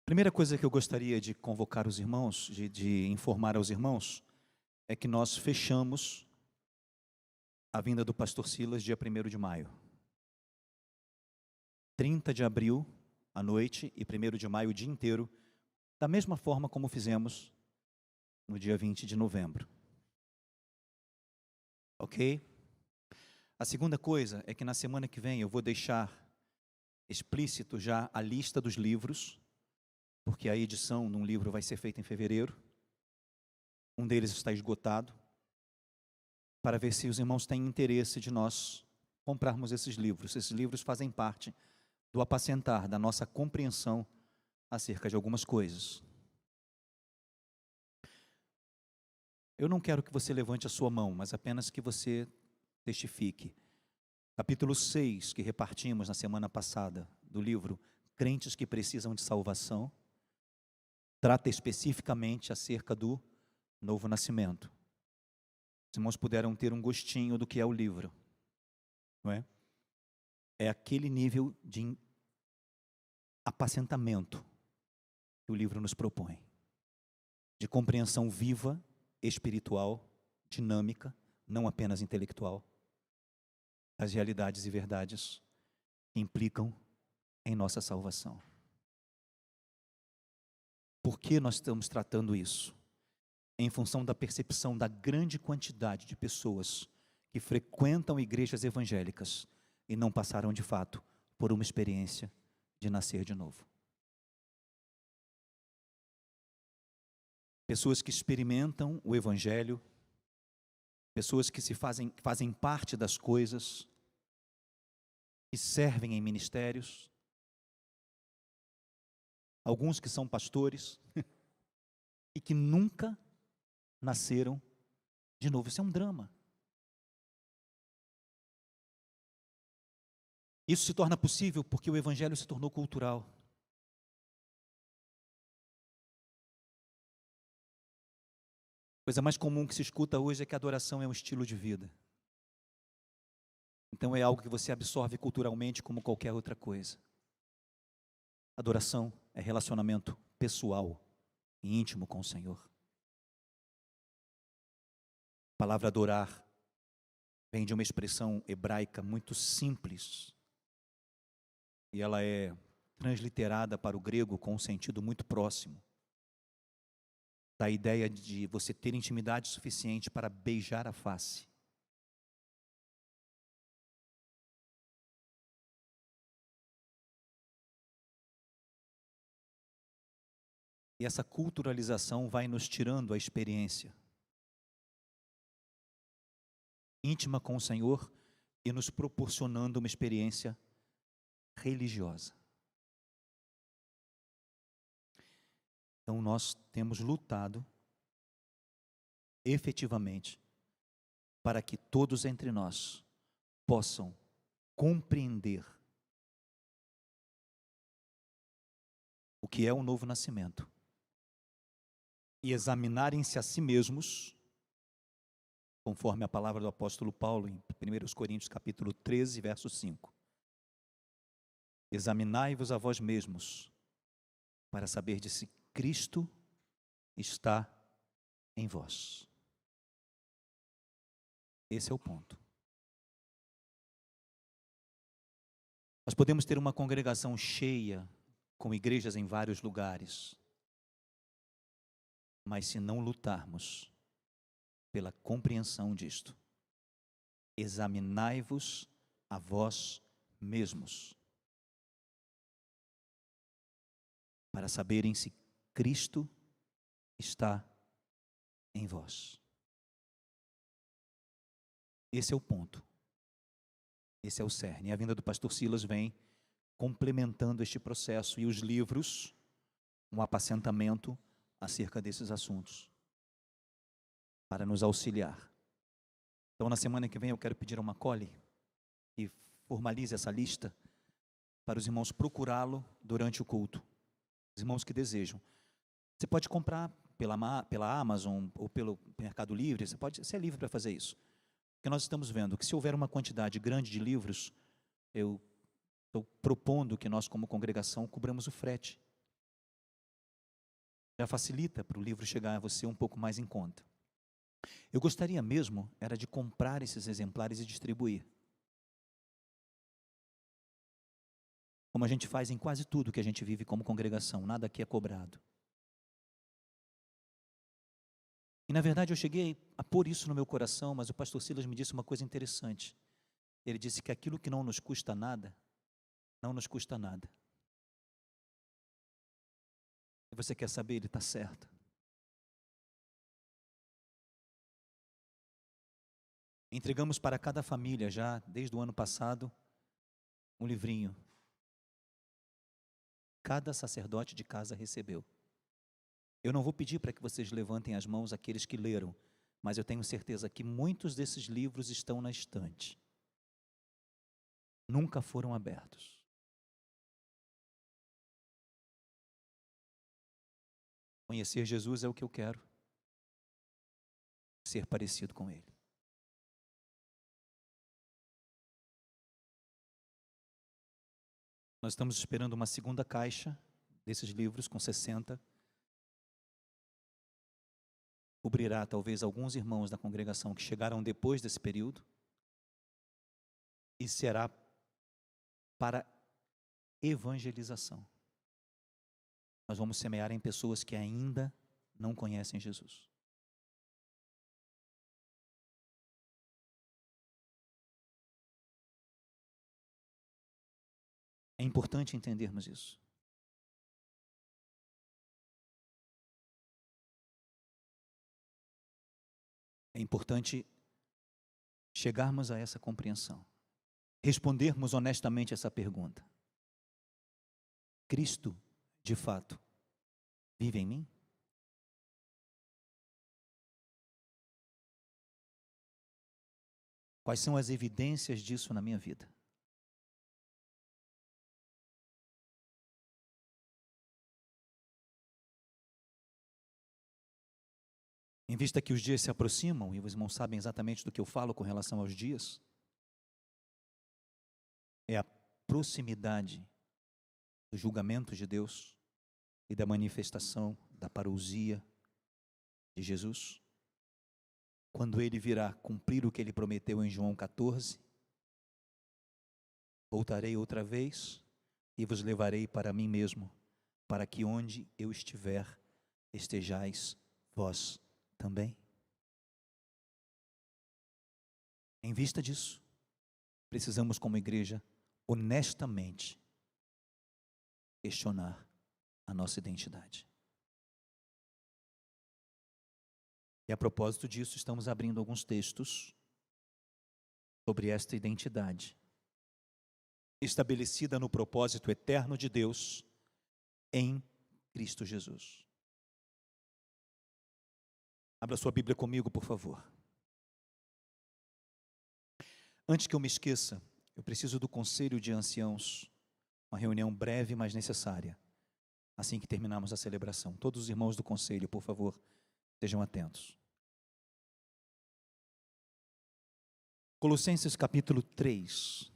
Primeira coisa que eu gostaria de convocar os irmãos, de informar aos irmãos, é que nós fechamos a vinda do pastor Silas dia 1º de maio. 30 de abril, à noite, e 1º de maio, o dia inteiro, da mesma forma como fizemos no dia 20 de novembro. Ok? A segunda coisa é que na semana que vem eu vou deixar explícito já a lista dos livros, porque a edição de um livro vai ser feita em fevereiro. Um deles está esgotado, para ver se os irmãos têm interesse de nós comprarmos esses livros. Esses livros fazem parte do apacentar, da nossa compreensão acerca de algumas coisas. Eu não quero que você levante a sua mão, mas apenas que você testifique. Capítulo 6, que repartimos na semana passada, do livro Crentes que Precisam de Salvação, trata especificamente acerca do novo nascimento. Os irmãos puderam ter um gostinho do que é o livro, não é? É aquele nível de apacentamento que o livro nos propõe, de compreensão viva, espiritual, dinâmica, não apenas intelectual, das realidades e verdades que implicam em nossa salvação. Por que nós estamos tratando isso? Em função da percepção da grande quantidade de pessoas que frequentam igrejas evangélicas e não passaram de fato por uma experiência de nascer de novo. Pessoas que experimentam o evangelho, pessoas que fazem parte das coisas, que servem em ministérios, alguns que são pastores e que nunca nasceram de novo. Isso é um drama. Isso se torna possível porque o evangelho se tornou cultural. A coisa mais comum que se escuta hoje é que a adoração é um estilo de vida. Então é algo que você absorve culturalmente como qualquer outra coisa. Adoração é relacionamento pessoal e íntimo com o Senhor. A palavra adorar vem de uma expressão hebraica muito simples. E ela é transliterada para o grego com um sentido muito próximo. Da ideia de você ter intimidade suficiente para beijar a face. E essa culturalização vai nos tirando a experiência íntima com o Senhor e nos proporcionando uma experiência religiosa. Então nós temos lutado efetivamente para que todos entre nós possam compreender o que é o novo nascimento e examinarem-se a si mesmos, conforme a palavra do apóstolo Paulo em 1 Coríntios capítulo 13, verso 5. Examinai-vos a vós mesmos, para saber se Cristo está em vós. Esse é o ponto. Nós podemos ter uma congregação cheia, com igrejas em vários lugares, mas se não lutarmos pela compreensão disto, examinai-vos a vós mesmos, para saberem se Cristo está em vós. Esse é o ponto. Esse é o cerne. A vinda do pastor Silas vem complementando este processo e os livros, um apacentamento acerca desses assuntos, para nos auxiliar. Então, na semana que vem eu quero pedir a uma Cole que formalize essa lista para os irmãos procurá-lo durante o culto. Os irmãos que desejam. Você pode comprar pela Amazon ou pelo Mercado Livre, você é livre para fazer isso. Porque nós estamos vendo que se houver uma quantidade grande de livros, eu estou propondo que nós como congregação cobramos o frete. já facilita para o livro chegar a você um pouco mais em conta. Eu gostaria mesmo era de comprar esses exemplares e distribuir. Como a gente faz em quase tudo que a gente vive como congregação, nada aqui é cobrado. E na verdade eu cheguei a pôr isso no meu coração, mas o pastor Silas me disse uma coisa interessante. Ele disse que aquilo que não nos custa nada, não nos custa nada. E você quer saber, ele está certo. Entregamos para cada família já, desde o ano passado, um livrinho. Cada sacerdote de casa recebeu. Eu não vou pedir para que vocês levantem as mãos aqueles que leram, mas eu tenho certeza que muitos desses livros estão na estante. Nunca foram abertos. Conhecer Jesus é o que eu quero. Ser parecido com Ele. Nós estamos esperando uma segunda caixa desses livros com 60. Cobrirá talvez alguns irmãos da congregação que chegaram depois desse período. E será para evangelização. Nós vamos semear em pessoas que ainda não conhecem Jesus. É importante entendermos isso. É importante chegarmos a essa compreensão. Respondermos honestamente essa pergunta. Cristo, de fato, vive em mim? Quais são as evidências disso na minha vida? Em vista que os dias se aproximam, e os irmãos sabem exatamente do que eu falo com relação aos dias, é a proximidade do julgamento de Deus e da manifestação da parousia de Jesus. Quando Ele virá cumprir o que Ele prometeu em João 14, voltarei outra vez e vos levarei para mim mesmo, para que onde eu estiver, estejais vós também. Em vista disso, precisamos como igreja, honestamente, questionar a nossa identidade. E a propósito disso, estamos abrindo alguns textos sobre esta identidade, estabelecida no propósito eterno de Deus em Cristo Jesus. Abra sua Bíblia comigo, por favor. Antes que eu me esqueça, eu preciso do conselho de anciãos, uma reunião breve, mas necessária, assim que terminarmos a celebração. Todos os irmãos do conselho, por favor, estejam atentos. Colossenses capítulo 3.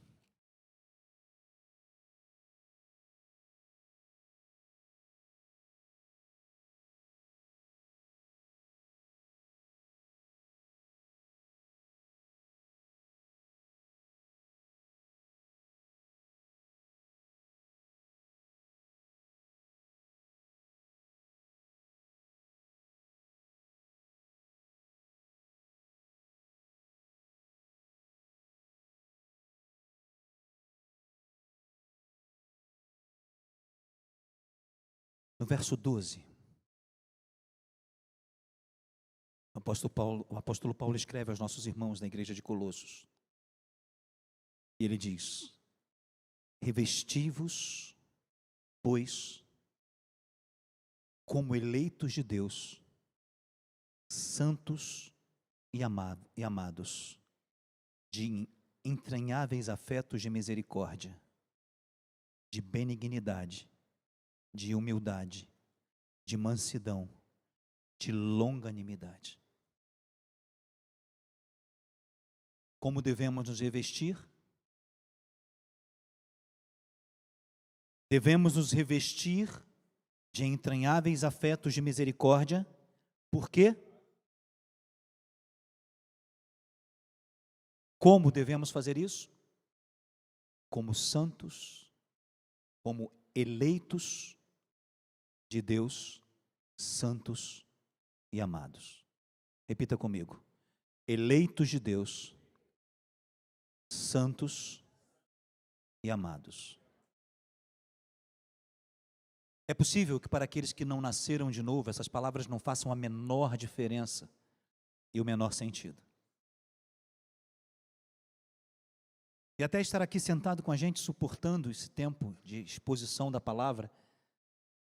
No verso 12, o apóstolo Paulo escreve aos nossos irmãos da igreja de Colossos. E ele diz: revesti-vos, pois, como eleitos de Deus, santos e amados, de entranháveis afetos de misericórdia, de benignidade, de humildade, de mansidão, de longanimidade. Como devemos nos revestir? Devemos nos revestir de entranháveis afetos de misericórdia. Por quê? Como devemos fazer isso? Como santos, como eleitos de Deus, santos e amados. Repita comigo. Eleitos de Deus, santos e amados. É possível que para aqueles que não nasceram de novo, essas palavras não façam a menor diferença e o menor sentido. E até estar aqui sentado com a gente, suportando esse tempo de exposição da palavra,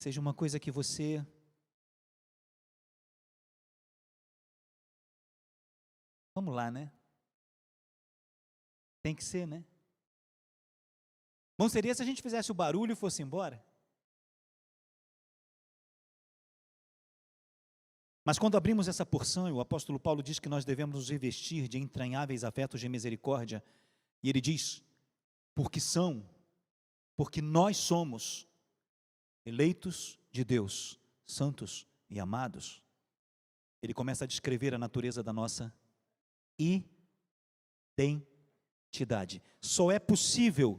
seja uma coisa que você vamos lá, né? Tem que ser, né? Bom seria se a gente fizesse o barulho e fosse embora. Mas quando abrimos essa porção, e o apóstolo Paulo diz que nós devemos nos revestir de entranháveis afetos de misericórdia, e ele diz, porque nós somos eleitos de Deus, santos e amados. Ele começa a descrever a natureza da nossa identidade. Só é possível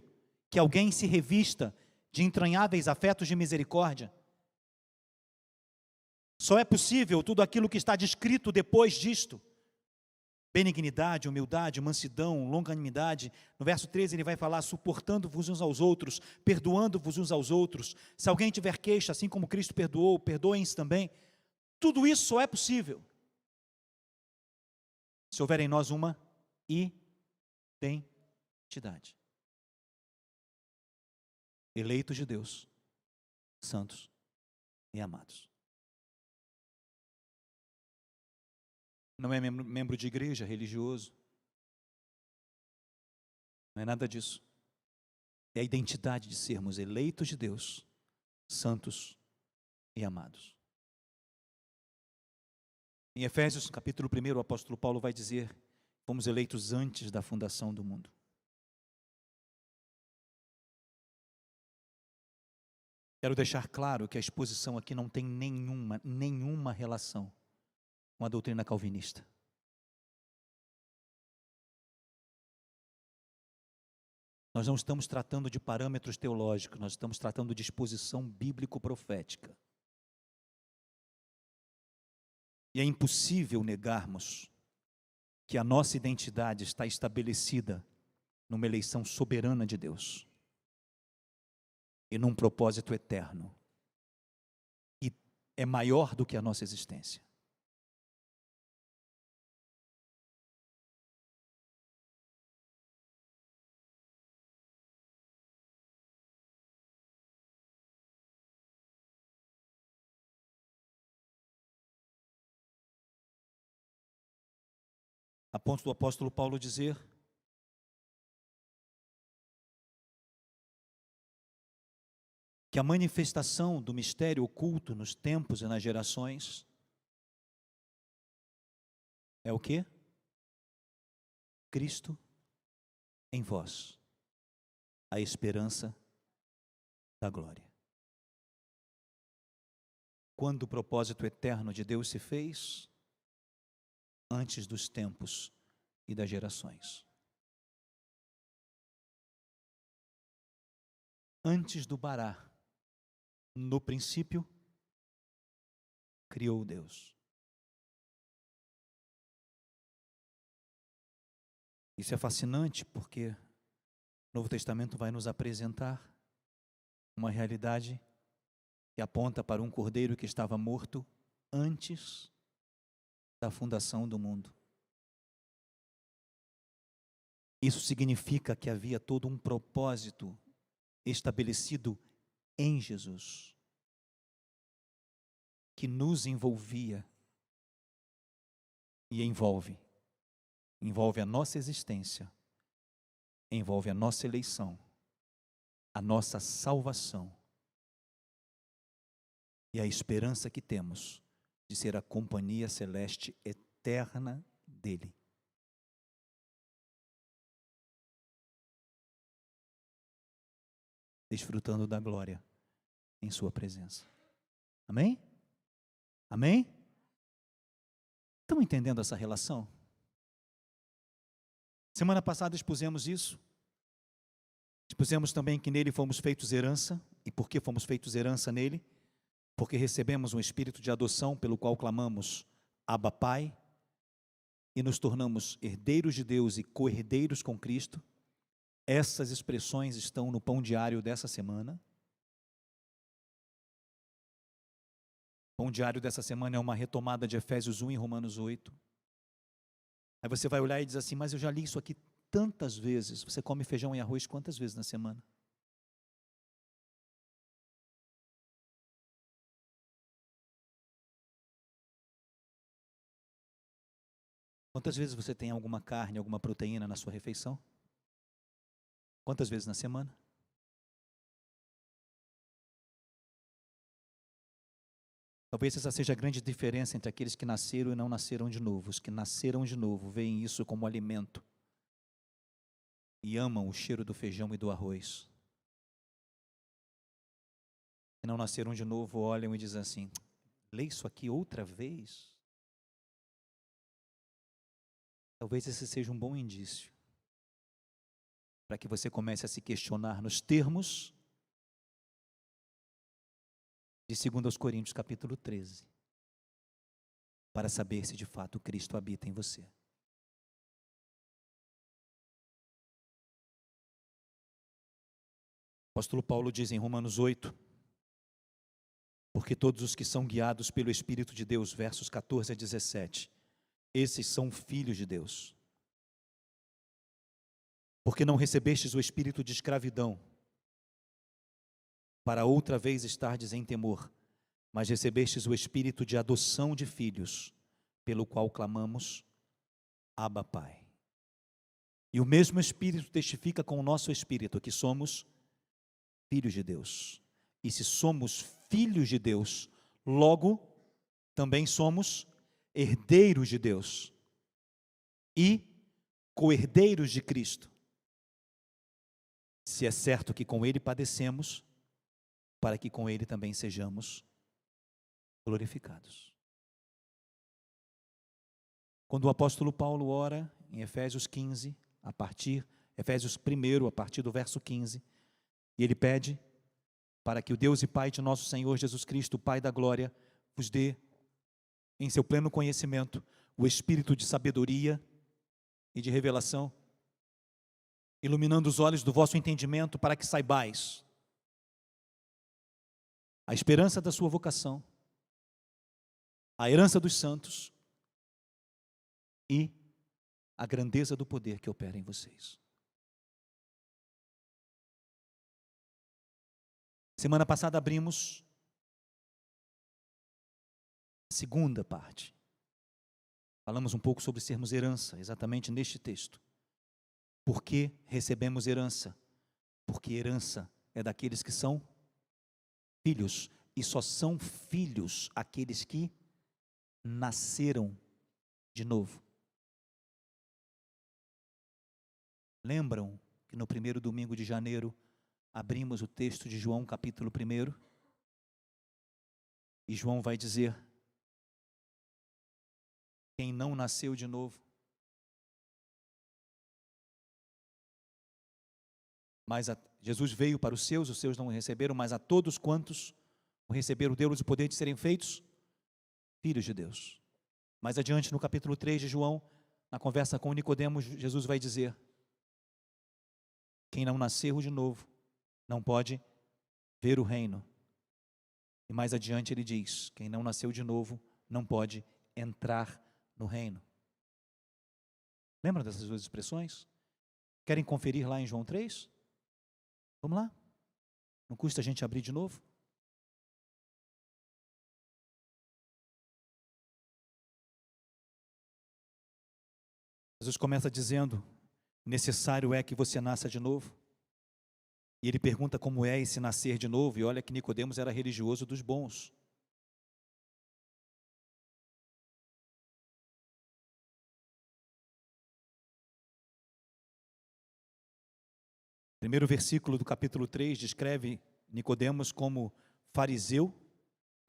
que alguém se revista de entranháveis afetos de misericórdia. Só é possível tudo aquilo que está descrito depois disto. Benignidade, humildade, mansidão, longanimidade. No verso 13 ele vai falar, suportando-vos uns aos outros, perdoando-vos uns aos outros. Se alguém tiver queixa, assim como Cristo perdoou, perdoem-se também. Tudo isso só é possível se houver em nós uma identidade. Eleitos de Deus, santos e amados. Não é membro de igreja, religioso. Não é nada disso. É a identidade de sermos eleitos de Deus, santos e amados. Em Efésios capítulo 1, o apóstolo Paulo vai dizer, fomos eleitos antes da fundação do mundo. Quero deixar claro que a exposição aqui não tem nenhuma relação com a doutrina calvinista. Nós não estamos tratando de parâmetros teológicos, nós estamos tratando de exposição bíblico-profética. E é impossível negarmos que a nossa identidade está estabelecida numa eleição soberana de Deus e num propósito eterno, e é maior do que a nossa existência. A ponto do apóstolo Paulo dizer que a manifestação do mistério oculto nos tempos e nas gerações é o quê? Cristo em vós, a esperança da glória. Quando o propósito eterno de Deus se fez? Antes dos tempos e das gerações. Antes do Bará, no princípio, criou Deus. Isso é fascinante porque o Novo Testamento vai nos apresentar uma realidade que aponta para um cordeiro que estava morto antes da fundação do mundo. Isso significa que havia todo um propósito estabelecido em Jesus, que nos envolvia e envolve a nossa existência, envolve a nossa eleição, a nossa salvação e a esperança que temos de ser a companhia celeste eterna dele. Desfrutando da glória em sua presença. Amém? Amém? Estão entendendo essa relação? Semana passada expusemos isso. Expusemos também que nele fomos feitos herança. E por que fomos feitos herança nele? Porque recebemos um espírito de adoção pelo qual clamamos Abba Pai e nos tornamos herdeiros de Deus e co-herdeiros com Cristo. Essas expressões estão no pão diário dessa semana. O pão diário dessa semana é uma retomada de Efésios 1 e Romanos 8. Aí você vai olhar e diz assim, mas eu já li isso aqui tantas vezes. Você come feijão e arroz quantas vezes na semana? Quantas vezes você tem alguma carne, alguma proteína na sua refeição? Quantas vezes na semana? Talvez essa seja a grande diferença entre aqueles que nasceram e não nasceram de novo. Os que nasceram de novo veem isso como alimento e amam o cheiro do feijão e do arroz. Que não nasceram de novo olham e dizem assim, lê isso aqui outra vez? Talvez esse seja um bom indício para que você comece a se questionar nos termos de 2 Coríntios capítulo 13, para saber se de fato Cristo habita em você. O apóstolo Paulo diz em Romanos 8, porque todos os que são guiados pelo Espírito de Deus, versos 14 a 17, esses são filhos de Deus. Porque não recebestes o espírito de escravidão, para outra vez estardes em temor, mas recebestes o espírito de adoção de filhos, pelo qual clamamos, Abba Pai. E o mesmo Espírito testifica com o nosso espírito que somos filhos de Deus. E se somos filhos de Deus, logo também somos herdeiros de Deus e co-herdeiros de Cristo. Se é certo que com Ele padecemos, para que com Ele também sejamos glorificados. Quando o apóstolo Paulo ora em Efésios 15, Efésios 1, a partir do verso 15, e ele pede para que o Deus e Pai de nosso Senhor Jesus Cristo, o Pai da glória, vos dê, em seu pleno conhecimento, o espírito de sabedoria e de revelação, iluminando os olhos do vosso entendimento, para que saibais a esperança da sua vocação, a herança dos santos e a grandeza do poder que opera em vocês. Semana passada abrimos a segunda parte. Falamos um pouco sobre sermos herança, exatamente neste texto. Por que recebemos herança? Porque herança é daqueles que são filhos, e só são filhos aqueles que nasceram de novo. Lembram que no primeiro domingo de janeiro abrimos o texto de João capítulo 1? E João vai dizer, quem não nasceu de novo, Jesus veio para os seus não o receberam, mas a todos quantos o receberam, deu-lhes o poder de serem feitos filhos de Deus. Mais adiante no capítulo 3 de João, na conversa com Nicodemos, Jesus vai dizer, quem não nasceu de novo, não pode ver o reino. E mais adiante ele diz, quem não nasceu de novo, não pode entrar no reino. Lembram dessas duas expressões? Querem conferir lá em João 3? Vamos lá? Não custa a gente abrir de novo? Jesus começa dizendo, necessário é que você nasça de novo. E ele pergunta como é esse nascer de novo, e olha que Nicodemos era religioso dos bons. Primeiro versículo do capítulo 3 descreve Nicodemos como fariseu,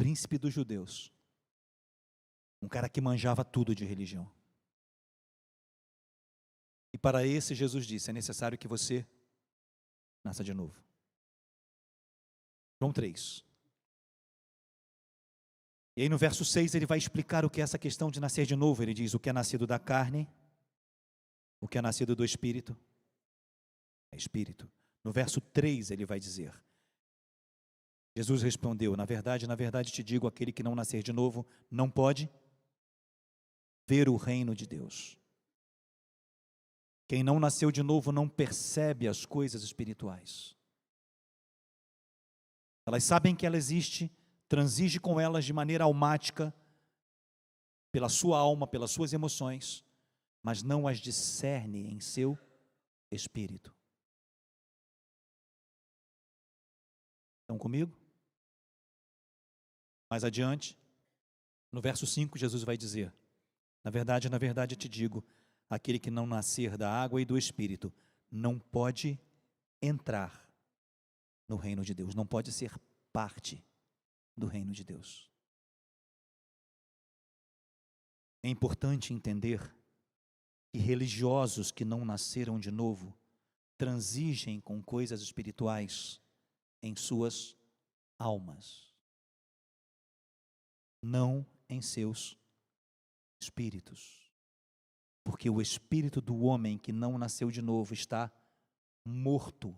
príncipe dos judeus, um cara que manjava tudo de religião. E para esse Jesus disse: é necessário que você nasça de novo. João 3. E aí no verso 6 ele vai explicar o que é essa questão de nascer de novo. Ele diz: o que é nascido da carne, o que é nascido do Espírito, é Espírito. No verso 3 ele vai dizer: Jesus respondeu: na verdade te digo, aquele que não nascer de novo não pode ver o reino de Deus. Quem não nasceu de novo não percebe as coisas espirituais. Elas sabem que ela existe, transige com elas de maneira almática, pela sua alma, pelas suas emoções, mas não as discerne em seu espírito. Estão comigo? Mais adiante, no verso 5, Jesus vai dizer: na verdade te digo, aquele que não nascer da água e do Espírito não pode entrar no reino de Deus, não pode ser parte do reino de Deus. É importante entender que religiosos que não nasceram de novo transigem com coisas espirituais em suas almas, não em seus espíritos. Porque o espírito do homem que não nasceu de novo está morto.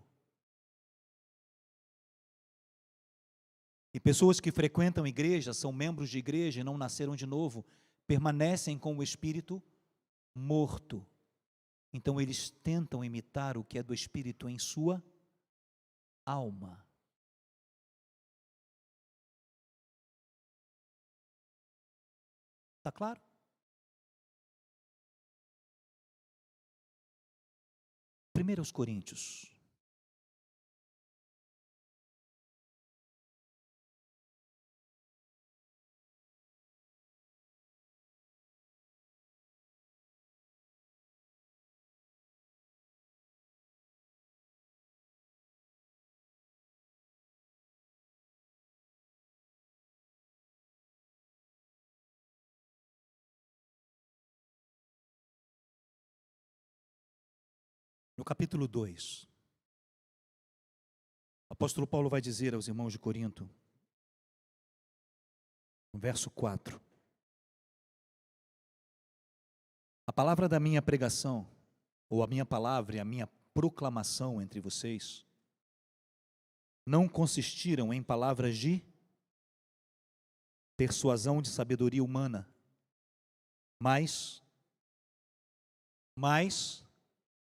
E pessoas que frequentam igreja, são membros de igreja e não nasceram de novo, permanecem com o espírito morto. Então eles tentam imitar o que é do espírito em sua alma. Está claro? Primeiro aos Coríntios. No capítulo 2, o apóstolo Paulo vai dizer aos irmãos de Corinto, no verso 4, a palavra da minha pregação, ou a minha palavra e a minha proclamação entre vocês, não consistiram em palavras de persuasão de sabedoria humana, mas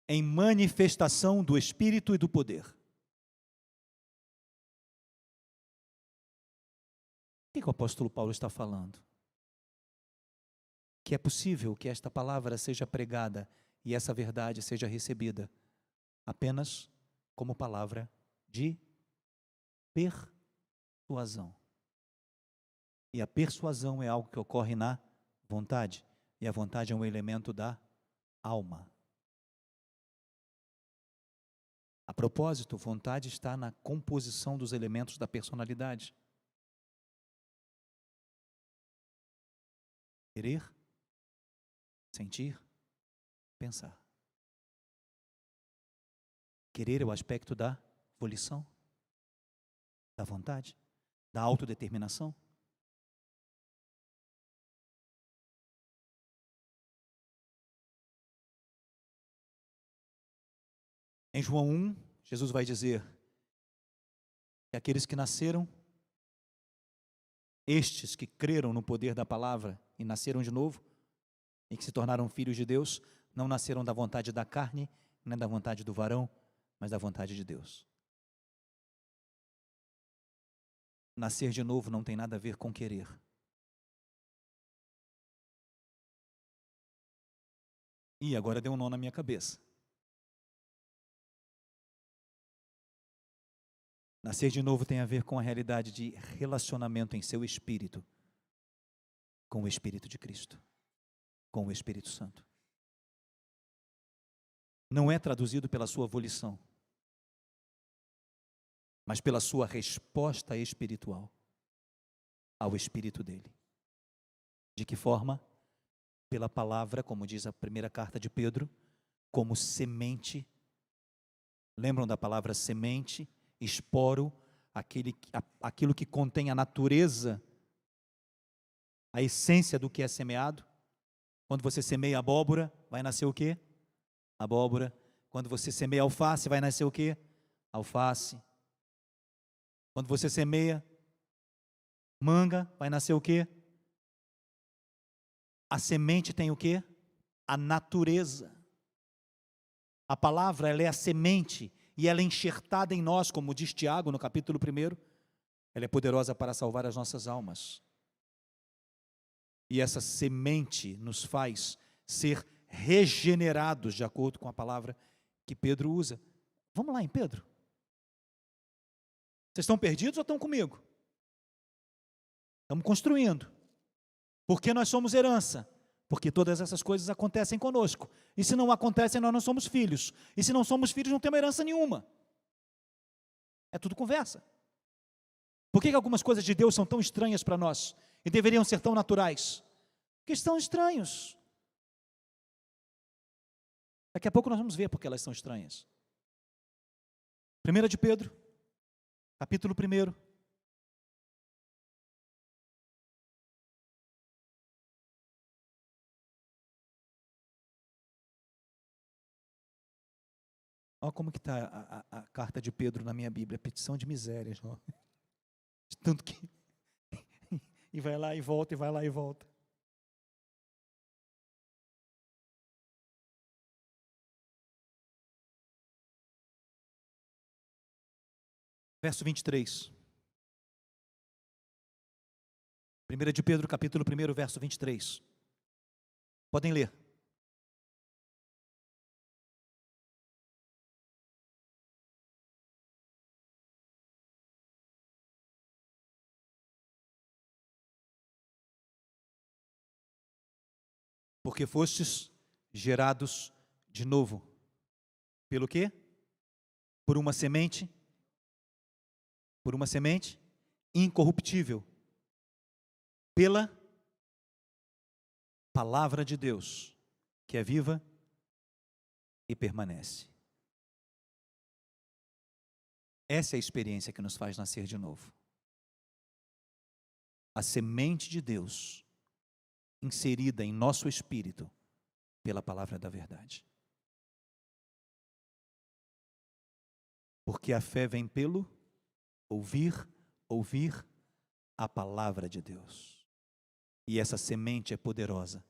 em manifestação do Espírito e do poder. O que o apóstolo Paulo está falando? Que é possível que esta palavra seja pregada e essa verdade seja recebida apenas como palavra de persuasão. E a persuasão é algo que ocorre na vontade, e a vontade é um elemento da alma. A propósito, vontade está na composição dos elementos da personalidade. Querer, sentir, pensar. Querer é o aspecto da volição, da vontade, da autodeterminação. Em João 1, Jesus vai dizer que aqueles que nasceram, estes que creram no poder da palavra e nasceram de novo, e que se tornaram filhos de Deus, não nasceram da vontade da carne, nem da vontade do varão, mas da vontade de Deus. Nascer de novo não tem nada a ver com querer. E agora deu um nó na minha cabeça. Nascer de novo tem a ver com a realidade de relacionamento em seu espírito com o Espírito de Cristo, com o Espírito Santo. Não é traduzido pela sua volição, mas pela sua resposta espiritual. ao Espírito dele. De que forma? Pela palavra, como diz a primeira carta de Pedro, como semente. Lembram da palavra semente? Esporo, aquilo que contém a natureza, a essência do que é semeado. Quando você semeia abóbora, vai nascer o quê? Abóbora. Quando você semeia alface, vai nascer o quê? Alface. Quando você semeia manga, vai nascer o quê? A semente tem o quê? A natureza. A palavra, ela é a semente, e ela é enxertada em nós, como diz Tiago no capítulo 1, ela é poderosa para salvar as nossas almas. E essa semente nos faz ser regenerados, de acordo com a palavra que Pedro usa. Vamos lá em Pedro. Vocês estão perdidos ou estão comigo? Estamos construindo. Porque nós somos herança. Porque todas essas coisas acontecem conosco. E se não acontecem, nós não somos filhos. E se não somos filhos, não temos herança nenhuma. É tudo conversa. Por que algumas coisas de Deus são tão estranhas para nós? E deveriam ser tão naturais? Porque são estranhos. Daqui a pouco nós vamos ver porque elas são estranhas. 1 de Pedro, capítulo 1. Olha como que está a carta de Pedro na minha Bíblia, petição de misérias. Ó. De tanto que... E vai lá e volta, e vai lá e volta. Verso 23. 1 de Pedro, capítulo 1, verso 23. Podem ler. Porque fostes gerados de novo. Pelo quê? Por uma semente incorruptível. Pela palavra de Deus, que é viva e permanece. Essa é a experiência que nos faz nascer de novo. A semente de Deus inserida em nosso espírito pela palavra da verdade. Porque a fé vem pelo ouvir a palavra de Deus. E essa semente é poderosa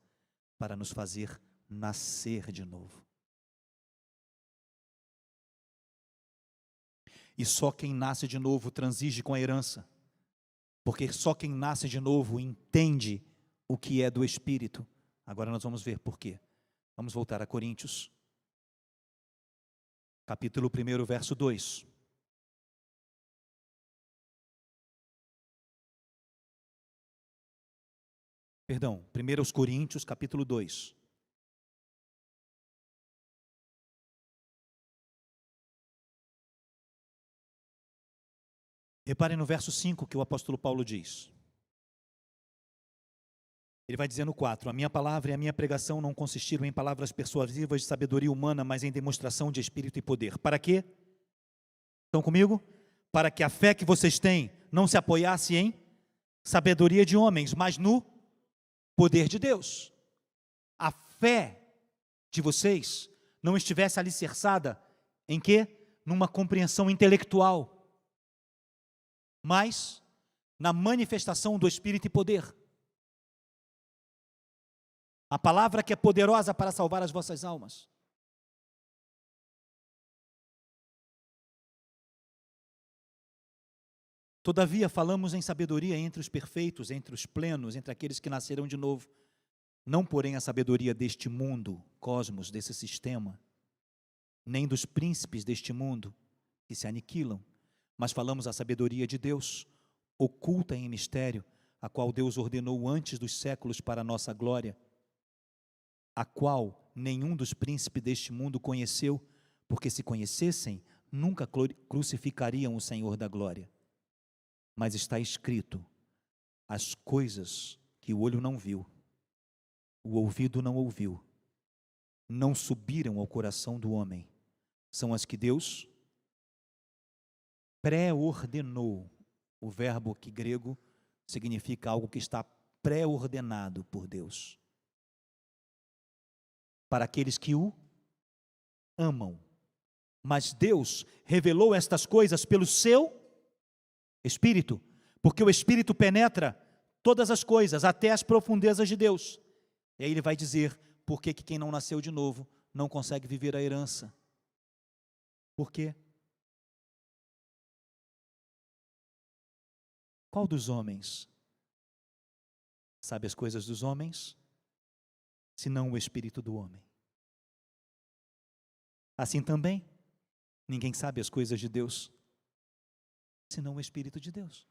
para nos fazer nascer de novo. E só quem nasce de novo transige com a herança. Porque só quem nasce de novo entende o que é do Espírito. Agora nós vamos ver por quê. Vamos voltar a Coríntios. Capítulo 1, verso 2. Perdão, 1 Coríntios, capítulo 2. Reparem no verso 5 que o apóstolo Paulo diz. Ele vai dizer no 4, a minha palavra e a minha pregação não consistiram em palavras persuasivas de sabedoria humana, mas em demonstração de espírito e poder. Para quê? Estão comigo? Para que a fé que vocês têm não se apoiasse em sabedoria de homens, mas no poder de Deus. A fé de vocês não estivesse alicerçada em quê? Numa compreensão intelectual, mas na manifestação do Espírito e poder. A palavra que é poderosa para salvar as vossas almas. Todavia, falamos em sabedoria entre os perfeitos, entre os plenos, entre aqueles que nasceram de novo. Não, porém, a sabedoria deste mundo, cosmos, desse sistema, nem dos príncipes deste mundo, que se aniquilam, mas falamos a sabedoria de Deus, oculta em mistério, a qual Deus ordenou antes dos séculos para a nossa glória, a qual nenhum dos príncipes deste mundo conheceu, porque se conhecessem, nunca crucificariam o Senhor da glória. Mas está escrito, as coisas que o olho não viu, o ouvido não ouviu, não subiram ao coração do homem, são as que Deus pré-ordenou. O verbo que grego significa algo que está pré-ordenado por Deus, para aqueles que o amam. Mas Deus revelou estas coisas pelo seu Espírito, porque o Espírito penetra todas as coisas, até as profundezas de Deus. E aí ele vai dizer por que quem não nasceu de novo não consegue viver a herança. Por quê? Qual dos homens sabe as coisas dos homens, senão o Espírito do homem? Assim também, ninguém sabe as coisas de Deus, senão o Espírito de Deus.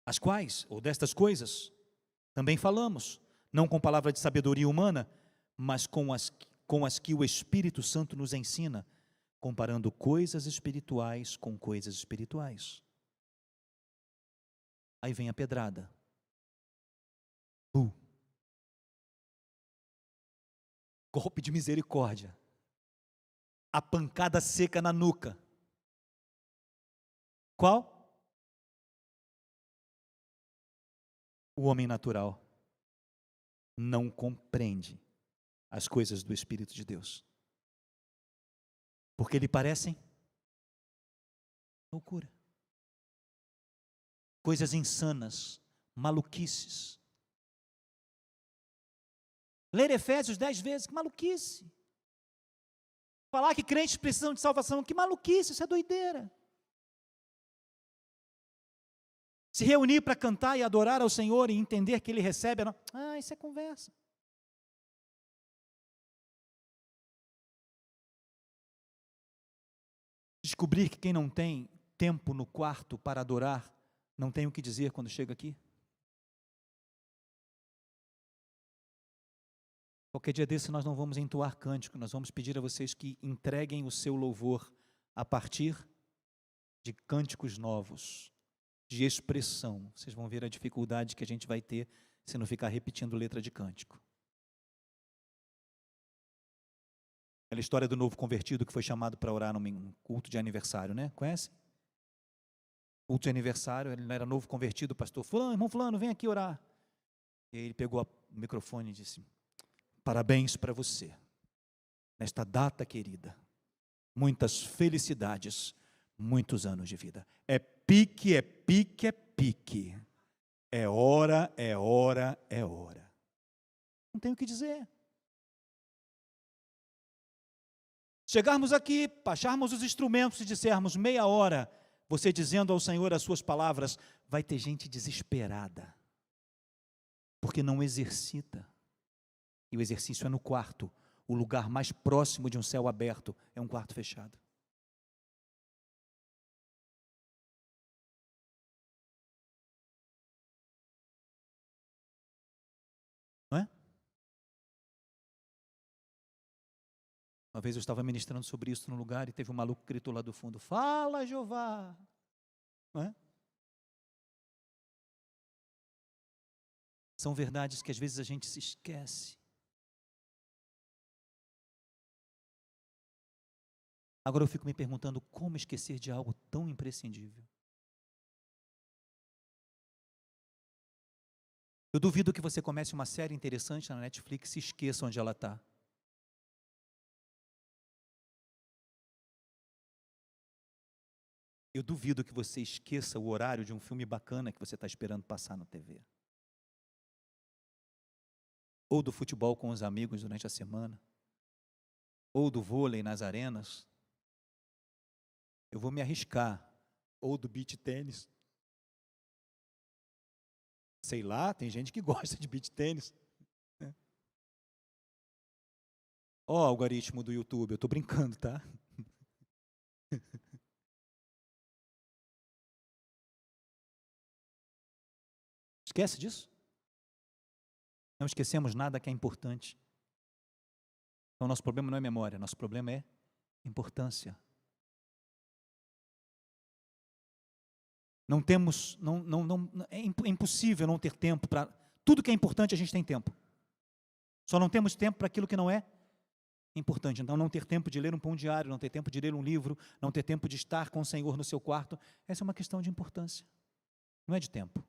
As quais, ou destas coisas, também falamos, não com palavra de sabedoria humana, mas com as que o Espírito Santo nos ensina, comparando coisas espirituais com coisas espirituais. Aí vem a pedrada. Golpe de misericórdia. A pancada seca na nuca. Qual? O homem natural não compreende as coisas do Espírito de Deus, porque lhe parecem loucura, coisas insanas, maluquices. Ler Efésios 10 vezes, que maluquice. Falar que crentes precisam de salvação, que maluquice, isso é doideira. Se reunir para cantar e adorar ao Senhor e entender que Ele recebe, isso é conversa. Descobrir que quem não tem tempo no quarto para adorar, não tem o que dizer quando chega aqui. Qualquer dia desse nós não vamos entoar cântico, nós vamos pedir a vocês que entreguem o seu louvor a partir de cânticos novos, de expressão. Vocês vão ver a dificuldade que a gente vai ter se não ficar repetindo letra de cântico. Aquela história do novo convertido que foi chamado para orar num culto de aniversário, né? Conhece? Culto de aniversário, ele não era novo convertido, o pastor, fulano, irmão fulano, vem aqui orar. E aí ele pegou o microfone e disse: parabéns para você, nesta data querida, muitas felicidades, muitos anos de vida. É pique, é pique, é pique. É hora, é hora, é hora. Não tenho o que dizer. Chegarmos aqui, baixarmos os instrumentos e dissermos meia hora, você dizendo ao Senhor as suas palavras, vai ter gente desesperada, porque não exercita. E o exercício é no quarto. O lugar mais próximo de um céu aberto é um quarto fechado. Não é? Uma vez eu estava ministrando sobre isso num lugar e teve um maluco que gritou lá do fundo: fala, Jeová! Não é? São verdades que às vezes a gente se esquece. Agora eu fico me perguntando como esquecer de algo tão imprescindível. Eu duvido que você comece uma série interessante na Netflix e se esqueça onde ela está. Eu duvido que você esqueça o horário de um filme bacana que você está esperando passar na TV. Ou do futebol com os amigos durante a semana. Ou do vôlei nas arenas. Eu vou me arriscar. Ou do beach tênis. Sei lá, tem gente que gosta de beach tênis. Ó, algoritmo do YouTube, eu estou brincando, tá? Esquece disso? Não esquecemos nada que é importante. Então, nosso problema não é memória, nosso problema é importância. Não temos, é impossível não ter tempo para tudo que é importante. A gente tem tempo, só não temos tempo para aquilo que não é importante. Então, não ter tempo de ler um pão diário, não ter tempo de ler um livro, não ter tempo de estar com o Senhor no seu quarto, essa é uma questão de importância, não é de tempo.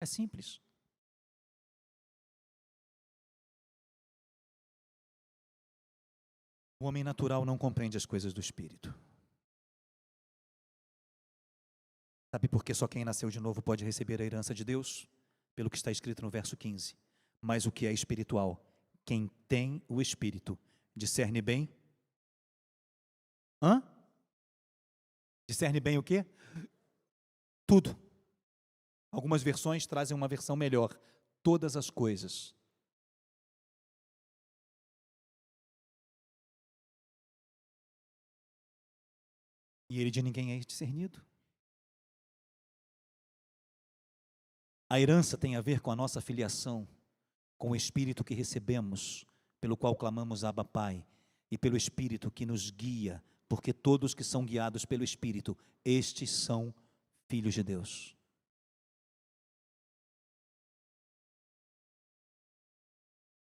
É simples. O homem natural não compreende as coisas do Espírito. Sabe por que só quem nasceu de novo pode receber a herança de Deus? Pelo que está escrito no verso 15. Mas o que é espiritual, quem tem o Espírito, discerne bem. Discerne bem o quê? Tudo. Algumas versões trazem uma versão melhor. Todas as coisas. E ele de ninguém é discernido. A herança tem a ver com a nossa filiação, com o Espírito que recebemos, pelo qual clamamos Abba Pai, e pelo Espírito que nos guia, porque todos que são guiados pelo Espírito, estes são filhos de Deus.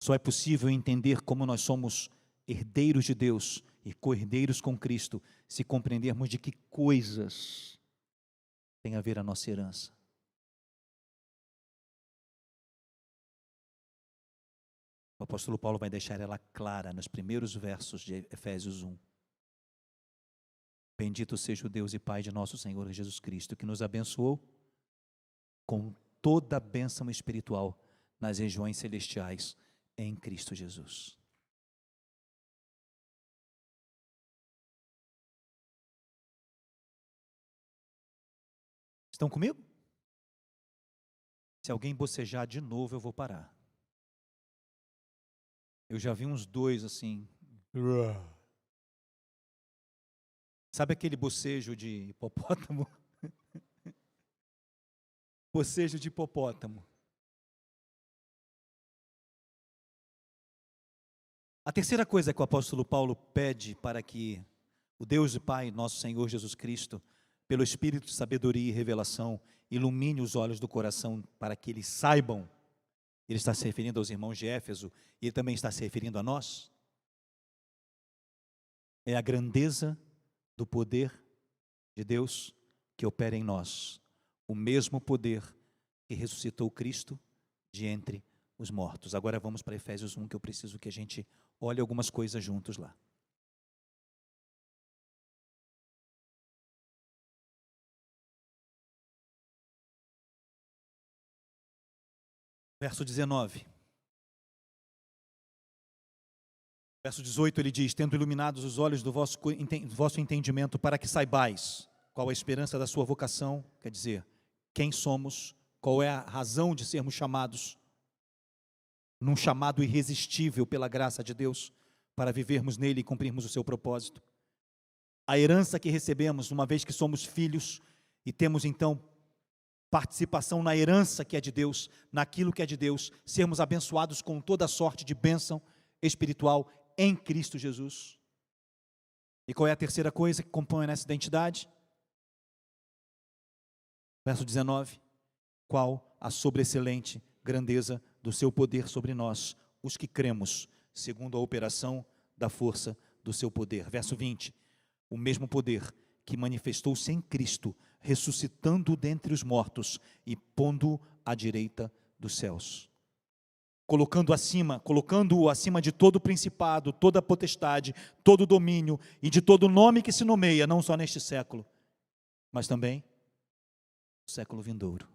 Só é possível entender como nós somos herdeiros de Deus e co-herdeiros com Cristo, se compreendermos de que coisas tem a ver a nossa herança. O apóstolo Paulo vai deixar ela clara nos primeiros versos de Efésios 1. Bendito seja o Deus e Pai de nosso Senhor Jesus Cristo, que nos abençoou com toda a bênção espiritual nas regiões celestiais em Cristo Jesus. Estão comigo? Se alguém bocejar de novo, eu vou parar. Eu já vi uns dois assim. Sabe aquele bocejo de hipopótamo? Bocejo de hipopótamo. A terceira coisa que o apóstolo Paulo pede para que o Deus e Pai, nosso Senhor Jesus Cristo, pelo Espírito de sabedoria e revelação, ilumine os olhos do coração para que eles saibam. Ele está se referindo aos irmãos de Éfeso e ele também está se referindo a nós. É a grandeza do poder de Deus que opera em nós. O mesmo poder que ressuscitou Cristo de entre os mortos. Agora vamos para Efésios 1, que eu preciso que a gente olhe algumas coisas juntos lá. Verso 19. Verso 18 ele diz: tendo iluminados os olhos do vosso entendimento, para que saibais qual a esperança da sua vocação, quer dizer, quem somos, qual é a razão de sermos chamados, num chamado irresistível pela graça de Deus, para vivermos nele e cumprirmos o seu propósito. A herança que recebemos, uma vez que somos filhos, e temos então participação na herança que é de Deus, naquilo que é de Deus, sermos abençoados com toda sorte de bênção espiritual em Cristo Jesus. E qual é a terceira coisa que compõe nessa identidade? Verso 19. Qual a sobreexcelente grandeza do seu poder sobre nós, os que cremos, segundo a operação da força do seu poder. Verso 20. O mesmo poder que manifestou-se em Cristo, ressuscitando dentre os mortos e pondo-o à direita dos céus. Colocando-o acima de todo principado, toda potestade, todo domínio e de todo nome que se nomeia, não só neste século, mas também no século vindouro.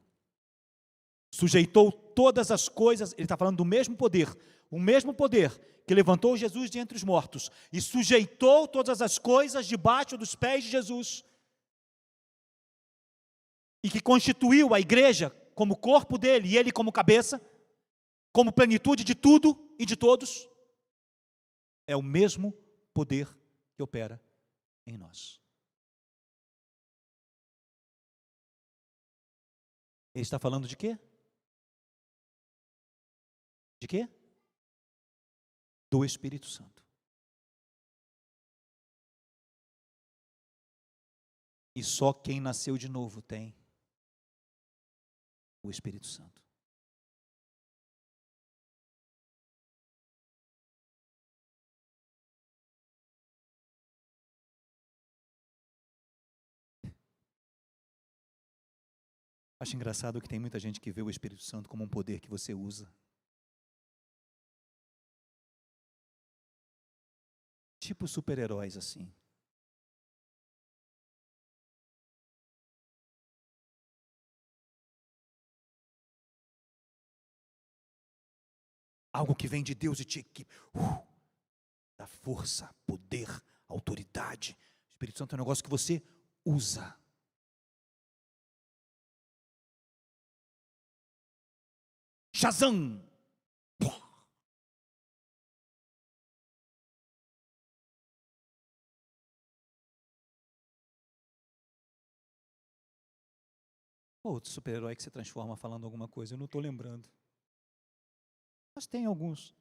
Sujeitou todas as coisas, ele está falando do mesmo poder, o mesmo poder que levantou Jesus de entre os mortos e sujeitou todas as coisas debaixo dos pés de Jesus e que constituiu a igreja como corpo dele e ele como cabeça, como plenitude de tudo e de todos, é o mesmo poder que opera em nós. Ele está falando de quê? De quê? Do Espírito Santo. E só quem nasceu de novo tem o Espírito Santo. Acho engraçado que tem muita gente que vê o Espírito Santo como um poder que você usa. Tipo super-heróis assim. Algo que vem de Deus e te dá força, poder, autoridade. O Espírito Santo é um negócio que você usa. Shazam! Outro super-herói que se transforma falando alguma coisa, eu não estou lembrando. Mas tem alguns.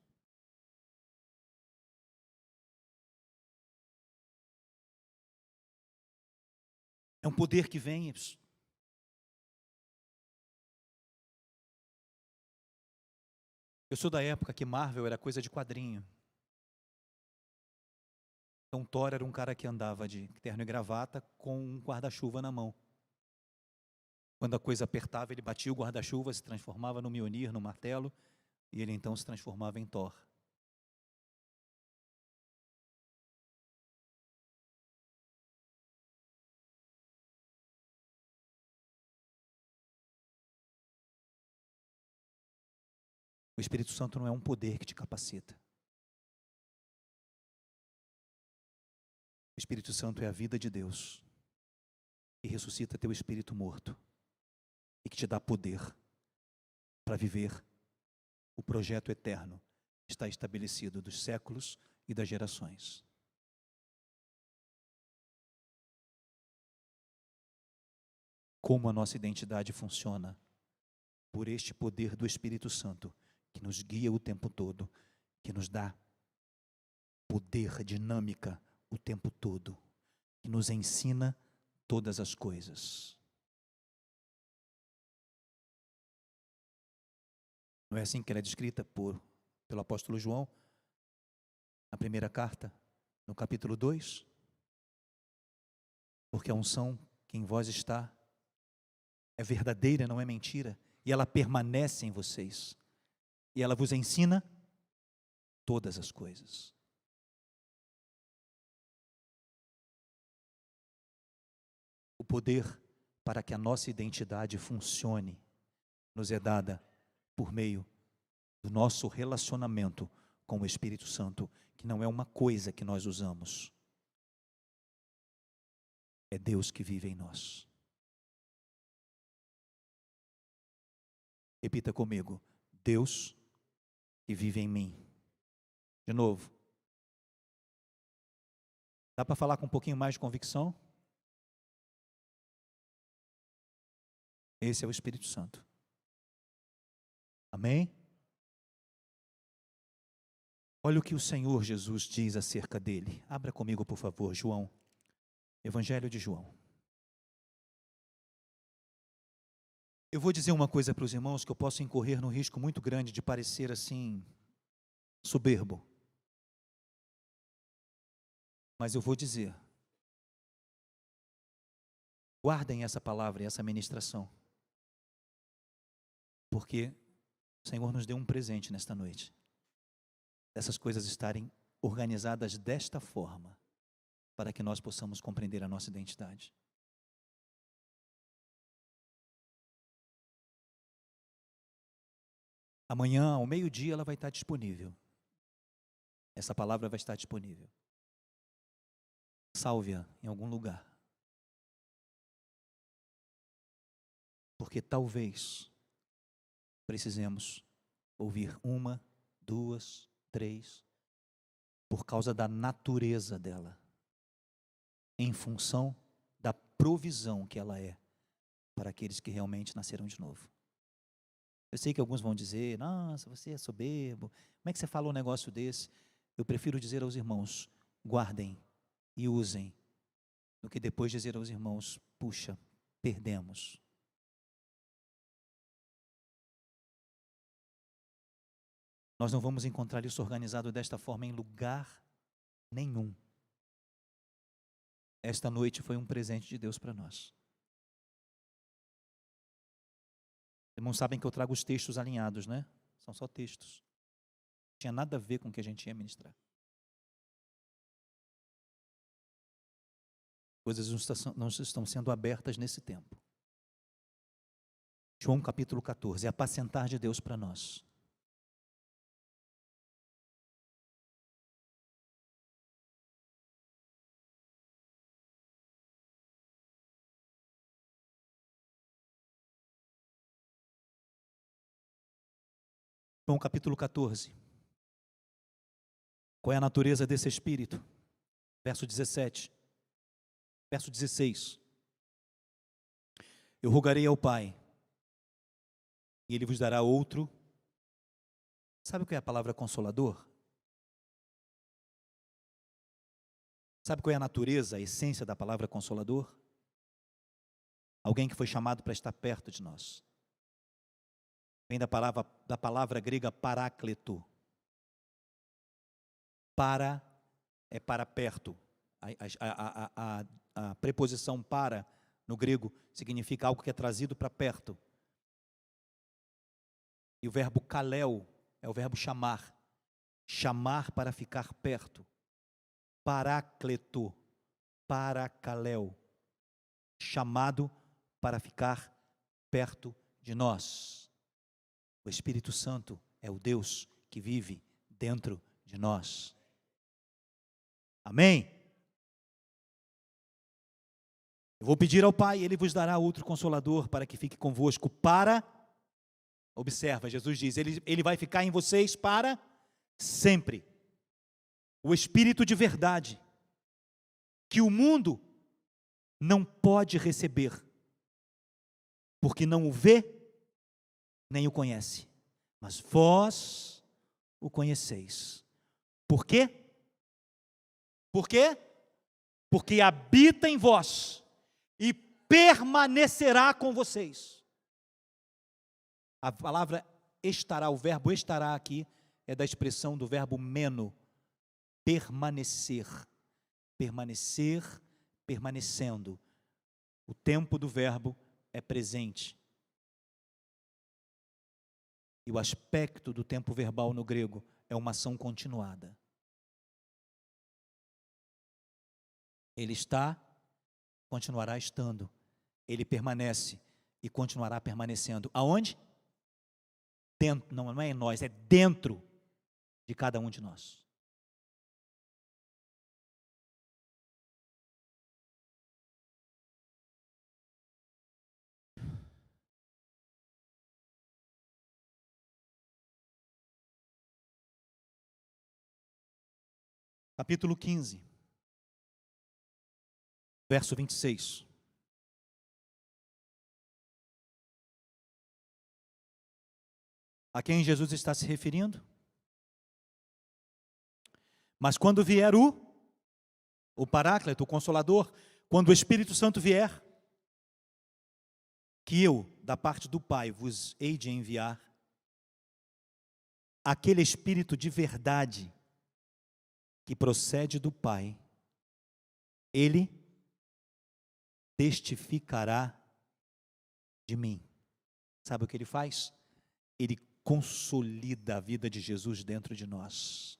É um poder que vem. Eu sou da época que Marvel era coisa de quadrinho. Então Thor era um cara que andava de terno e gravata com um guarda-chuva na mão. Quando a coisa apertava, ele batia o guarda-chuva, se transformava no Mjolnir, no martelo, e ele então se transformava em Thor. O Espírito Santo não é um poder que te capacita. O Espírito Santo é a vida de Deus, que ressuscita teu espírito morto e que te dá poder para viver o projeto eterno que está estabelecido dos séculos e das gerações. Como a nossa identidade funciona? Por este poder do Espírito Santo, que nos guia o tempo todo, que nos dá poder, dinâmica o tempo todo, que nos ensina todas as coisas. Não é assim que ela é descrita pelo apóstolo João, na primeira carta, no capítulo 2? Porque a unção que em vós está é verdadeira, não é mentira, e ela permanece em vocês, e ela vos ensina todas as coisas. O poder para que a nossa identidade funcione nos é dada por meio do nosso relacionamento com o Espírito Santo, que não é uma coisa que nós usamos. É Deus que vive em nós. Repita comigo: Deus que vive em mim. De novo. Dá para falar com um pouquinho mais de convicção? Esse é o Espírito Santo. Amém? Olha o que o Senhor Jesus diz acerca dele. Abra comigo, por favor, João. Evangelho de João. Eu vou dizer uma coisa para os irmãos que eu posso incorrer no risco muito grande de parecer assim, soberbo. Mas eu vou dizer. Guardem essa palavra e essa ministração. Porque o Senhor nos deu um presente nesta noite. Essas coisas estarem organizadas desta forma, para que nós possamos compreender a nossa identidade. Amanhã, ao meio-dia, ela vai estar disponível. Essa palavra vai estar disponível. Salve-a em algum lugar. Porque talvez precisemos ouvir uma, duas, três, por causa da natureza dela, em função da provisão que ela é para aqueles que realmente nasceram de novo. Eu sei que alguns vão dizer: nossa, você é soberbo, como é que você fala um negócio desse? Eu prefiro dizer aos irmãos: guardem e usem do que depois dizer aos irmãos: puxa, perdemos. Nós não vamos encontrar isso organizado desta forma em lugar nenhum. Esta noite foi um presente de Deus para nós. Irmãos, sabem que eu trago os textos alinhados, né? São só textos. Não tinha nada a ver com o que a gente ia ministrar. Coisas não estão sendo abertas nesse tempo. João capítulo 14, apacentar de Deus para nós. João capítulo 14. Qual é a natureza desse Espírito? Verso 17. Verso 16. Eu rogarei ao Pai, e Ele vos dará outro. Sabe o que é a palavra consolador? Sabe qual é a natureza, a essência da palavra consolador? Alguém que foi chamado para estar perto de nós. Vem da palavra grega paráclito. Para é para perto. A preposição para, no grego, significa algo que é trazido para perto. E o verbo kaleo é o verbo chamar. Chamar para ficar perto. Parácleto, parakaleo. Chamado para ficar perto de nós. O Espírito Santo é o Deus que vive dentro de nós. Amém? Eu vou pedir ao Pai, Ele vos dará outro Consolador para que fique convosco para... Observa, Jesus diz, Ele vai ficar em vocês para sempre. O Espírito de verdade, que o mundo não pode receber, porque não o vê, nem o conhece, mas vós o conheceis. Por quê? Por quê? Porque habita em vós e permanecerá com vocês. A palavra estará, o verbo estará aqui, é da expressão do verbo meno, permanecer. Permanecer, permanecendo. O tempo do verbo é presente. E o aspecto do tempo verbal no grego é uma ação continuada. Ele está, continuará estando. Ele permanece e continuará permanecendo. Aonde? Dentro, não é em nós, é dentro de cada um de nós. Capítulo 15, verso 26. A quem Jesus está se referindo? Mas quando vier o Paráclito, o Consolador, quando o Espírito Santo vier, que eu, da parte do Pai, vos hei de enviar, aquele Espírito de verdade, que procede do Pai, Ele testificará de mim. Sabe o que Ele faz? Ele consolida a vida de Jesus dentro de nós.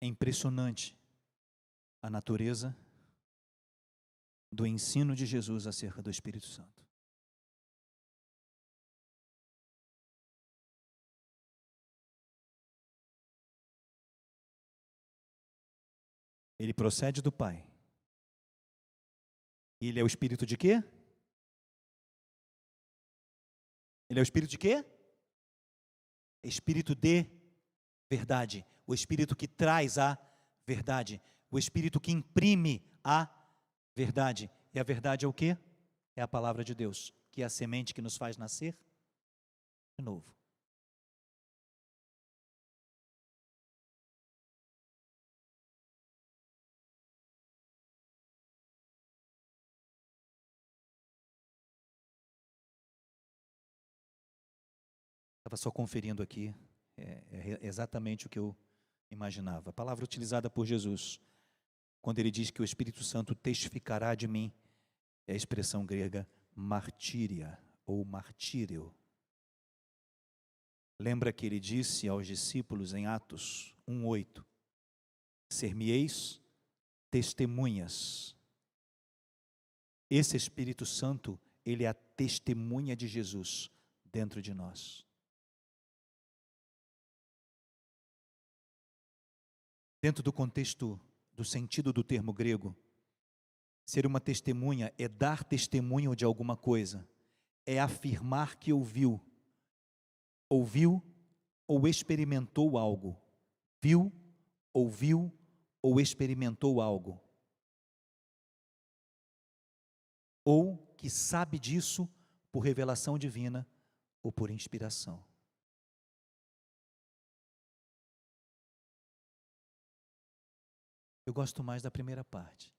É impressionante a natureza do ensino de Jesus acerca do Espírito Santo. Ele procede do Pai. Ele é o Espírito de quê? Ele é o Espírito de quê? Espírito de verdade. O Espírito que traz a verdade. O Espírito que imprime a verdade. E a verdade é o quê? É a palavra de Deus. que é a semente que nos faz nascer de novo. Estava só conferindo aqui, é exatamente o que eu imaginava. A palavra utilizada por Jesus, quando ele diz que o Espírito Santo testificará de mim, é a expressão grega martíria ou martírio. Lembra que ele disse aos discípulos em Atos 1:8, ser-me-eis testemunhas. Esse Espírito Santo, ele é a testemunha de Jesus dentro de nós. Dentro do contexto, do sentido do termo grego, ser uma testemunha é dar testemunho de alguma coisa, é afirmar que ouviu ou experimentou algo, viu, ouviu ou experimentou algo, ou que sabe disso por revelação divina ou por inspiração. Eu gosto mais da primeira parte.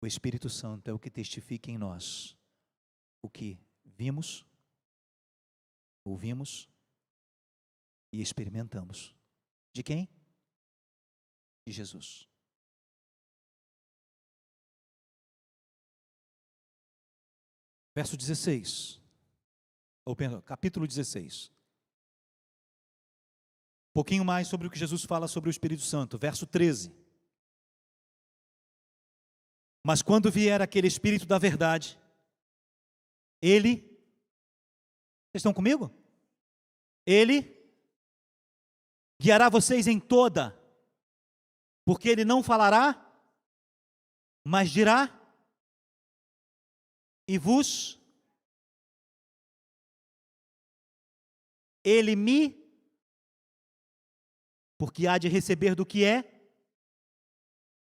O Espírito Santo é o que testifica em nós o que vimos, ouvimos e experimentamos. De quem? De Jesus. Verso 16, capítulo 16. Um pouquinho mais sobre o que Jesus fala sobre o Espírito Santo. Verso 13. Mas quando vier aquele Espírito da verdade, Ele, vocês estão comigo? Ele guiará vocês em toda, porque Ele não falará, mas dirá, e vos, Ele me, porque há de receber do que é,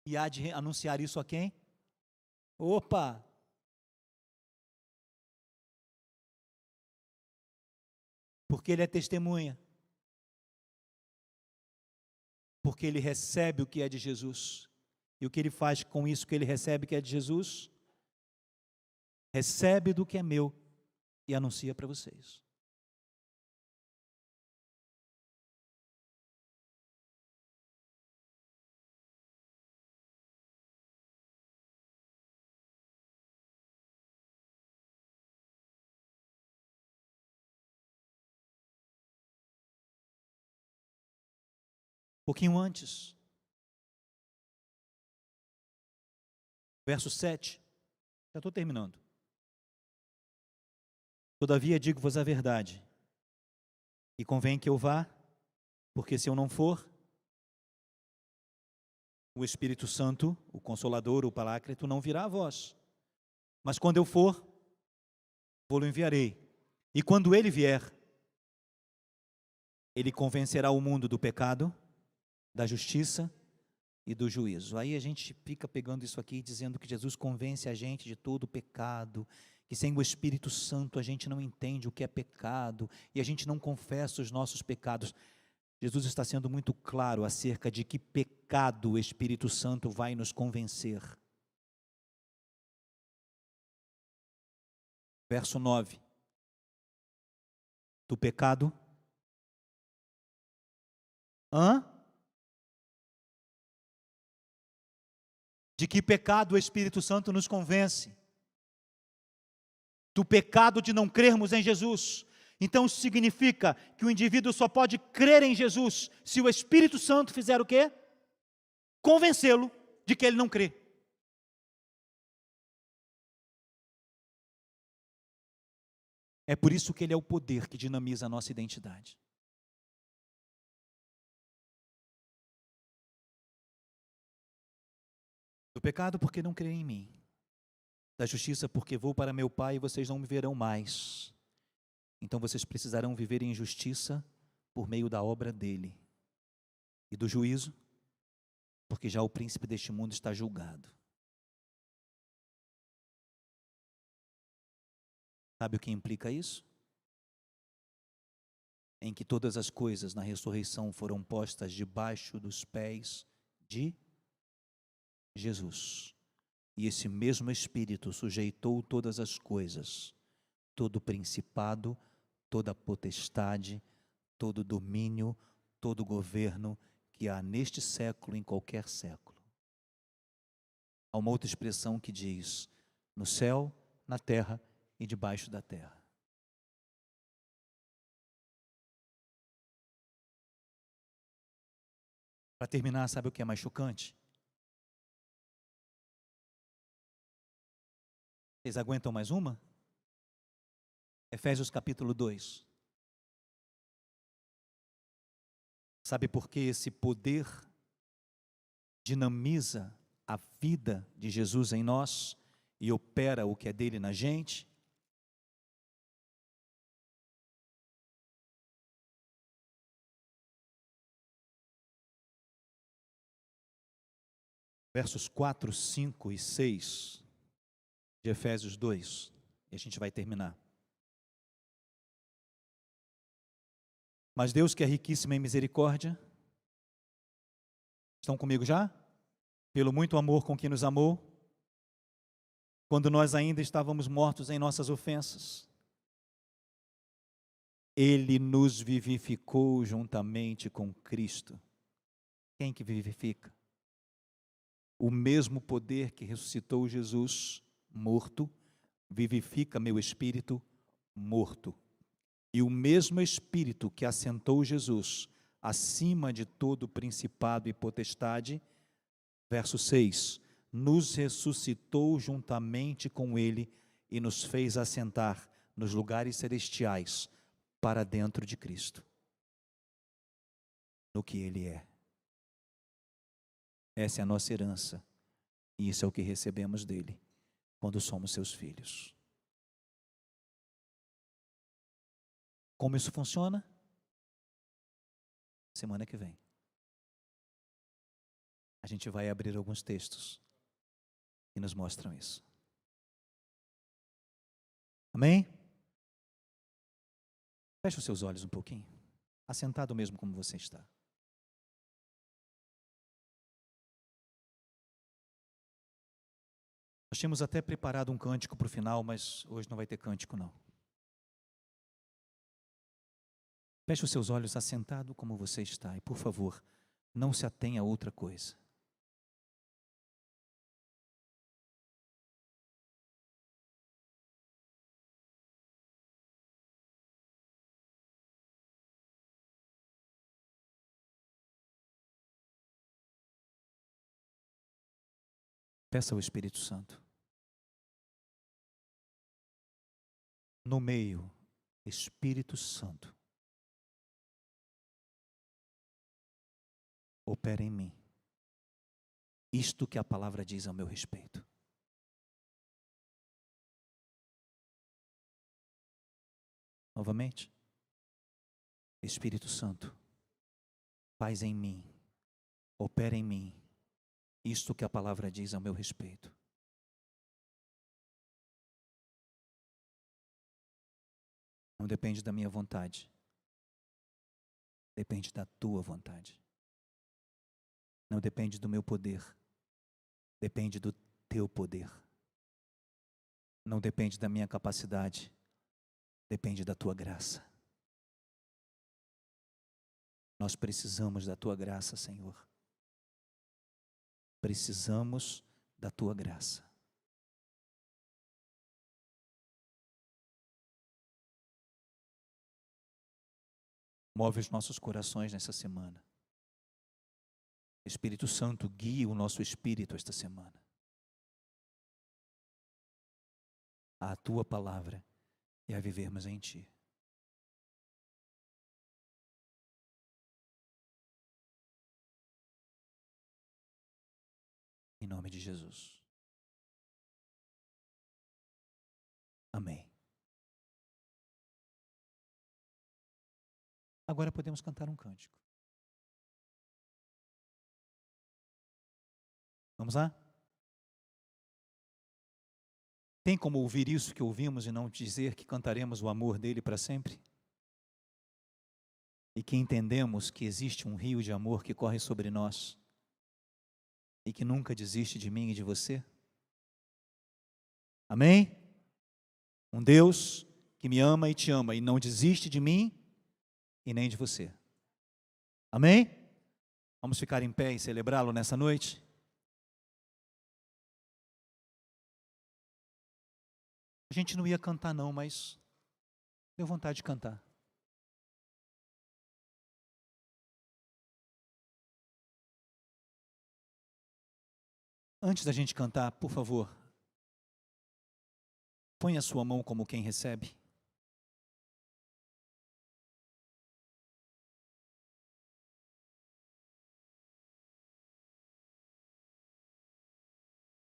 e há de anunciar isso a quem? Opa! Porque Ele é testemunha. Porque Ele recebe o que é de Jesus. E o que Ele faz com isso que Ele recebe que é de Jesus? Recebe do que é meu e anuncia para vocês. Um pouquinho antes, verso 7, já estou terminando. Todavia digo-vos a verdade, e convém que eu vá, porque se eu não for, o Espírito Santo, o Consolador, o Paráclito, não virá a vós. Mas quando eu for, vou-lo enviarei. E quando ele vier, ele convencerá o mundo do pecado, da justiça e do juízo. Aí a gente fica pegando isso aqui, dizendo que Jesus convence a gente de todo o pecado, que sem o Espírito Santo a gente não entende o que é pecado, e a gente não confessa os nossos pecados. Jesus está sendo muito claro acerca de que pecado o Espírito Santo vai nos convencer. Verso 9. Do pecado. De que pecado o Espírito Santo nos convence? Do pecado de não crermos em Jesus. Então isso significa que o indivíduo só pode crer em Jesus se o Espírito Santo fizer o quê? Convencê-lo de que ele não crê. É por isso que ele é o poder que dinamiza a nossa identidade. Do pecado porque não creem em mim. Da justiça porque vou para meu Pai e vocês não me verão mais. Então vocês precisarão viver em justiça por meio da obra dele. E do juízo, porque já o príncipe deste mundo está julgado. Sabe o que implica isso? Em que todas as coisas na ressurreição foram postas debaixo dos pés de Jesus. E esse mesmo Espírito sujeitou todas as coisas, todo principado, toda potestade, todo domínio, todo governo que há neste século, em qualquer século. Há uma outra expressão que diz: no céu, na terra e debaixo da terra. Para terminar, sabe o que é mais chocante? Vocês aguentam mais uma? Efésios capítulo 2. Sabe por que esse poder dinamiza a vida de Jesus em nós e opera o que é dele na gente? Versos 4, 5 e 6 de Efésios 2, e a gente vai terminar. Mas Deus, que é riquíssimo em misericórdia, estão comigo já? Pelo muito amor com que nos amou, quando nós ainda estávamos mortos em nossas ofensas, Ele nos vivificou juntamente com Cristo. Quem que vivifica? O mesmo poder que ressuscitou Jesus morto, vivifica meu espírito morto. E o mesmo Espírito que assentou Jesus acima de todo principado e potestade, verso 6, nos ressuscitou juntamente com Ele e nos fez assentar nos lugares celestiais para dentro de Cristo, no que Ele é. Essa é a nossa herança, e isso é o que recebemos dele, quando somos seus filhos. Como isso funciona? Semana que vem. A gente vai abrir alguns textos que nos mostram isso. Amém? Feche os seus olhos um pouquinho, assentado mesmo como você está. Nós tínhamos até preparado um cântico para o final, mas hoje não vai ter cântico não. Feche os seus olhos assentado como você está e, por favor, não se atenha a outra coisa. Peça ao Espírito Santo. No meio, Espírito Santo, opera em mim isto que a palavra diz ao meu respeito. Novamente, Espírito Santo, faz em mim, opera em mim isto que a palavra diz ao meu respeito. Não depende da minha vontade, depende da tua vontade. Não depende do meu poder, depende do teu poder. Não depende da minha capacidade, depende da tua graça. Nós precisamos da tua graça, Senhor. Precisamos da tua graça. Move os nossos corações nessa semana. Espírito Santo, guie o nosso espírito esta semana à tua palavra e a vivermos em ti. Em nome de Jesus. Amém. Agora podemos cantar um cântico. Vamos lá? Tem como ouvir isso que ouvimos e não dizer que cantaremos o amor dele para sempre? E que entendemos que existe um rio de amor que corre sobre nós e que nunca desiste de mim e de você? Amém? Um Deus que me ama e te ama e não desiste de mim e nem de você. Amém? Vamos ficar em pé e celebrá-lo nessa noite? A gente não ia cantar não, mas deu vontade de cantar. Antes da gente cantar, por favor, põe a sua mão como quem recebe.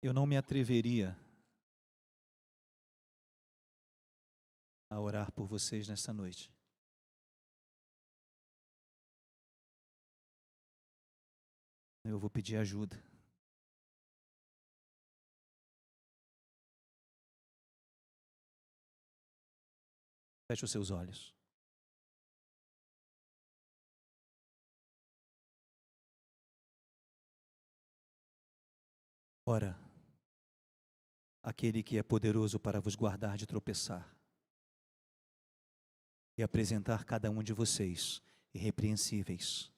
Eu não me atreveria a orar por vocês nessa noite. Eu vou pedir ajuda. Feche os seus olhos. Ora, aquele que é poderoso para vos guardar de tropeçar e apresentar cada um de vocês irrepreensíveis,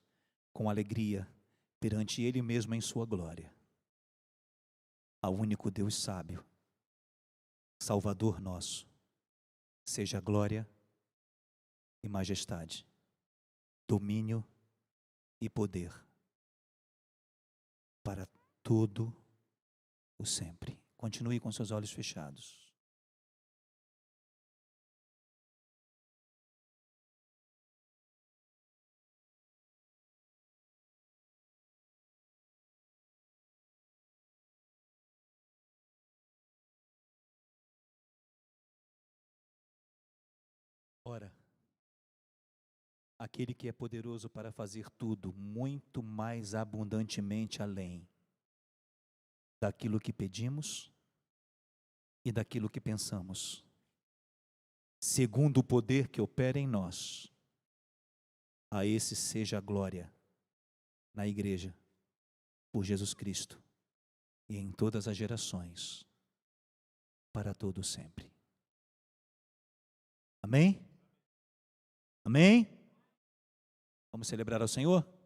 com alegria, perante Ele mesmo em sua glória. Ao único Deus sábio, Salvador nosso, seja glória e majestade, domínio e poder, para todo o sempre. Continue com seus olhos fechados. Ora, aquele que é poderoso para fazer tudo muito mais abundantemente além daquilo que pedimos e daquilo que pensamos, segundo o poder que opera em nós, a esse seja a glória na igreja, por Jesus Cristo, e em todas as gerações, para todo sempre. Amém? Amém? Vamos celebrar ao Senhor?